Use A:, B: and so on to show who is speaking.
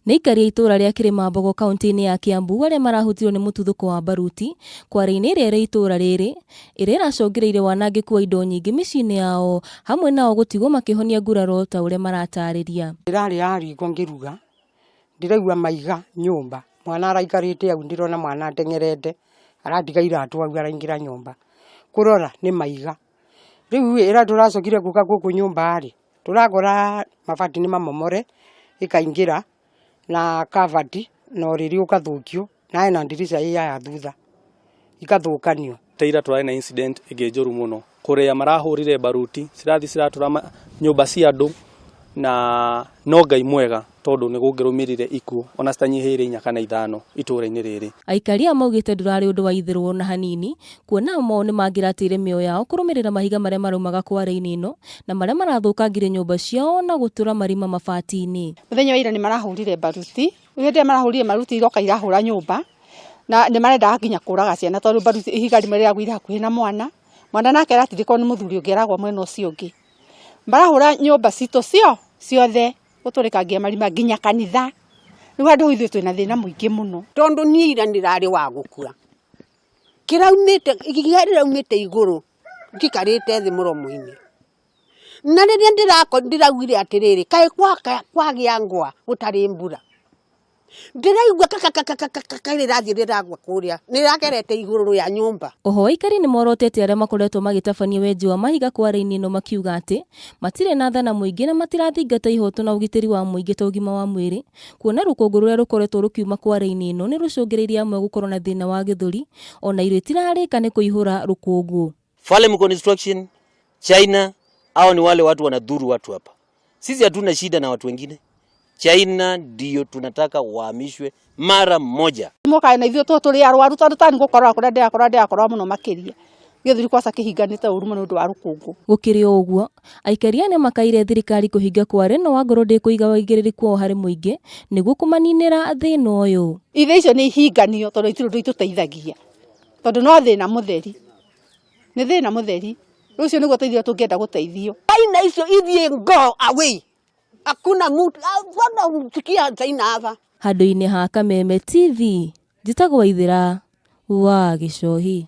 A: Nĩ aikari a itũra rĩa Kirimambogo kaunti-inĩ ya Kiambu arĩa marahutirio nĩ mũtuthũko wa baruti kware-inĩ ĩrĩa ĩrĩ itũra rĩrĩ ĩrĩa ĩracũngĩrĩirie wanangĩku wa indo nyingĩ mĩciĩ-inĩ yao hamwe nao gũtigwo makĩhonia nguraro ta ũrĩa maratarĩria.
B: Ndĩrarĩ aringo ngĩruga ndĩraigua maiga nyũmba, mwana araikarĩte au ndĩrona mwana atengerete aratiga iratũ au araingĩra nyũmba kũrora nĩ maiga. Rĩu ĩra tũracokire gũka gũkũ nyũmba arĩ tũrakora mabati nĩ mamomore ikaingĩra na kavati na ũrĩrĩ ũkathũkio na ena ndirica ya thutha ikathũkanio.
C: Teira tũrarĩ na incident ĩngĩ njũru mũno kũrĩa marahũrire baruti ciratũra nyũmba cia andũ na no Ngai mwega tondũ nĩ gũngĩrũmĩrire ikuũ ona citanyihĩire 4 kana 5 itũra-inĩ rĩrĩ. Aikari
A: a maugĩte ndũrarĩ ũndũ wa itherwo na hanini kuona mo nĩ mangĩratĩire mĩoyo yao kũrũmĩrĩra mahiga marĩa maraumaga kware-inĩ ĩno na marĩa marathũkangirie nyũmba ciao na gũtũra marima mabati-inĩ.
D: Mũthenya wa ira nĩ marahũrire baruti, hĩndĩ marahũrire baruti iroka irahũra nyũmba na nĩ marenda nginya kũraga ciana tondũ baruti ihiga rimwe rĩagũire hakuhĩ na mwana nake aratirikwo nĩ mũthuri ũngĩ aragwa mwena ũcio ũngĩ. Marahũra nyũmba citũ ciothe gũtũrĩkangia marima nginya kanitha. Rĩu andũ ithuĩ twĩna thĩna mũingĩ mũno
B: tondũ niĩ ira nĩrarĩ wa gũkua kĩraumĩte igũrũ ngikarĩte thĩ mũromo-inĩ na rĩrĩa ndĩraugire atĩrĩrĩ kaĩ kwagĩa ngwa gũtarĩ mbura ndĩraigua rĩrathiĩ rĩragwa kũrĩa nĩragerete igũrũ ya nyũmba.
A: Oho aikari nĩ morotete arĩa makoretwo magĩtabania wenji wa mahiga kware-inĩ ĩno makiuga atĩ matirĩ na thana mũingĩ na matirathingata ihoto na ũgitĩri wa mũingĩ ta ũgima wa mwĩrĩ kuona rũkũngũ rũrĩa rũkoretwo rũkiuma kware-inĩ ĩno nĩ rũcũngĩrĩirie amwe gũkorwo na thĩna wa gĩthũri ona irio itirarĩka nĩ kũihũra rũkũngũ.
E: Falem Construction, China, hao ni wale watu wanadhuru watu hapa. Sisi hatuna shida na watu wengine. China ndio tunataka wahamishwe mara moja.
D: Moka na ithuĩ tũrĩ arwaru tondũ tani gũkorwo kũrĩa ndĩrakora mũno makĩria. Gĩthũri kwaca kĩhinganĩte ũru mũno nĩ ũndũ wa rũkũngũ.
A: Gũkĩrĩ o ũguo aikari nĩ makaire thirikari kũhinga kware no Wangũrũ ndĩkũiga wĩigĩrĩrĩku wao harĩ mũingĩ nĩguo kũmaninĩra thĩna ũyũ.
D: Ithe icio nĩ ihinganio tondũ itirĩ itũteithagia tondũ no thĩna mũtheri. Nĩ thĩna mũtheri. Rũcio nĩguo teithio tũngĩenda gũteithio.
B: Aina icio ithiĩ go away. Hakuna mtu sikia China hapa.
A: Handũ-inĩ ha Kameme TV njĩtagwo Waithĩra wa Gĩcohi.